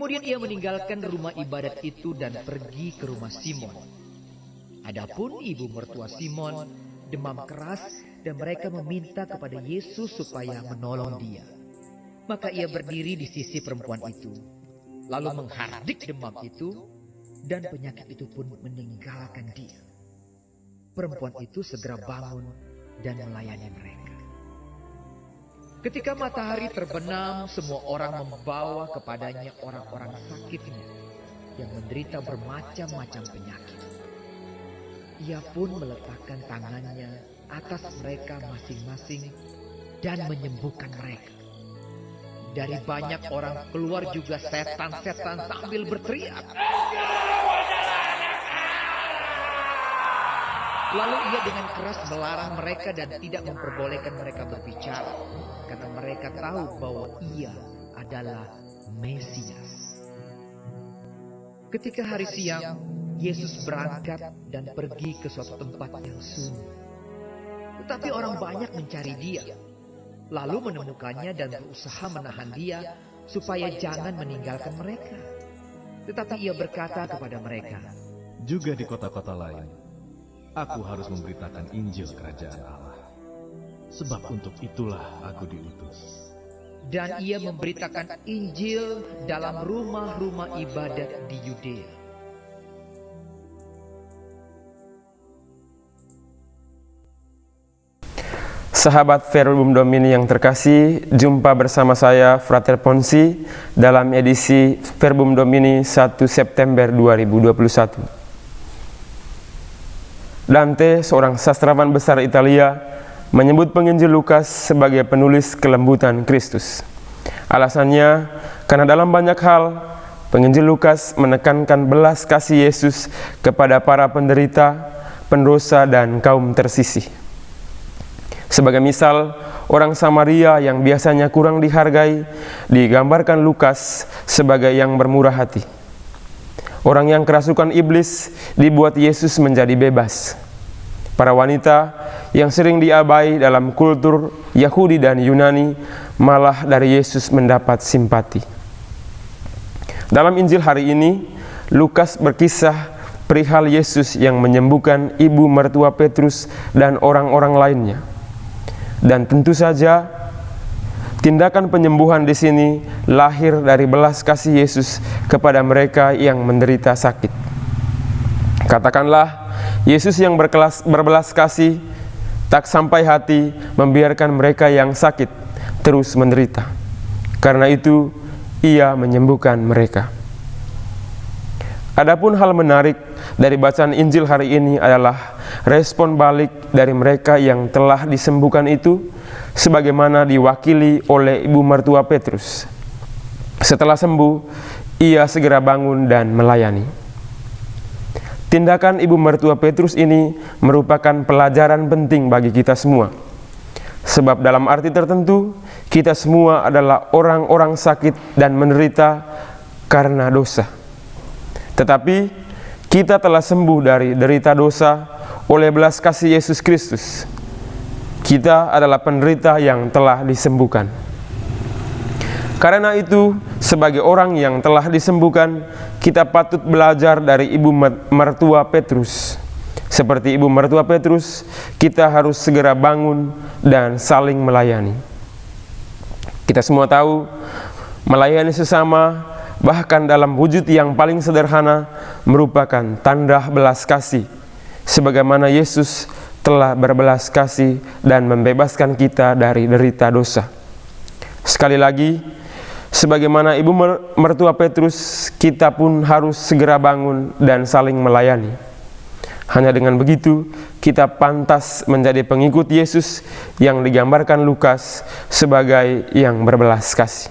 Kemudian ia meninggalkan rumah ibadat itu dan pergi ke rumah Simon. Adapun ibu mertua Simon demam keras dan mereka meminta kepada Yesus supaya menolong dia. Maka ia berdiri di sisi perempuan itu, lalu menghardik demam itu, dan penyakit itu pun meninggalkan dia. Perempuan itu segera bangun dan melayani mereka. Ketika matahari terbenam, semua orang membawa kepadanya orang-orang sakitnya yang menderita bermacam-macam penyakit. Ia pun meletakkan tangannya atas mereka masing-masing dan menyembuhkan mereka. Dari banyak orang keluar juga setan-setan sambil berteriak. Lalu ia dengan keras melarang mereka dan tidak memperbolehkan mereka berbicara, karena mereka tahu bahwa ia adalah Mesias. Ketika hari siang, Yesus berangkat dan pergi ke suatu tempat yang sunyi. Tetapi orang banyak mencari dia, lalu menemukannya dan berusaha menahan dia supaya jangan meninggalkan mereka. Tetapi ia berkata kepada mereka, "Juga di kota-kota lain, aku harus memberitakan Injil Kerajaan Allah. Sebab untuk itulah aku diutus." Dan ia memberitakan Injil dalam rumah-rumah ibadat di Yudea. Sahabat Verbum Domini yang terkasih, jumpa bersama saya Frater Ponsi dalam edisi Verbum Domini 1 September 2021. Dante, seorang sastrawan besar Italia, menyebut penginjil Lukas sebagai penulis kelembutan Kristus. Alasannya, karena dalam banyak hal, penginjil Lukas menekankan belas kasih Yesus kepada para penderita, pendosa, dan kaum tersisih. Sebagai misal, orang Samaria yang biasanya kurang dihargai, digambarkan Lukas sebagai yang bermurah hati. Orang yang kerasukan iblis dibuat Yesus menjadi bebas. Para wanita yang sering diabai dalam kultur Yahudi dan Yunani malah dari Yesus mendapat simpati. Dalam Injil hari ini, Lukas berkisah perihal Yesus yang menyembuhkan ibu mertua Petrus dan orang-orang lainnya. Dan tentu saja, tindakan penyembuhan di sini lahir dari belas kasih Yesus kepada mereka yang menderita sakit. Katakanlah, Yesus yang berbelas kasih tak sampai hati membiarkan mereka yang sakit terus menderita. Karena itu, ia menyembuhkan mereka. Adapun hal menarik dari bacaan Injil hari ini adalah respon balik dari mereka yang telah disembuhkan itu, sebagaimana diwakili oleh ibu mertua Petrus. Setelah sembuh, ia segera bangun dan melayani. Tindakan ibu mertua Petrus ini merupakan pelajaran penting bagi kita semua. Sebab dalam arti tertentu, kita semua adalah orang-orang sakit dan menderita karena dosa. Tetapi kita telah sembuh dari derita dosa oleh belas kasih Yesus Kristus. Kita adalah penderita yang telah disembuhkan. Karena itu, sebagai orang yang telah disembuhkan, kita patut belajar dari ibu mertua Petrus. Seperti ibu mertua Petrus, kita harus segera bangun dan saling melayani. Kita semua tahu, melayani sesama, bahkan dalam wujud yang paling sederhana, merupakan tanda belas kasih, sebagaimana Yesus telah berbelas kasih dan membebaskan kita dari derita dosa. Sekali lagi, sebagaimana ibu mertua Petrus, kita pun harus segera bangun dan saling melayani. Hanya dengan begitu, kita pantas menjadi pengikut Yesus yang digambarkan Lukas sebagai yang berbelas kasih.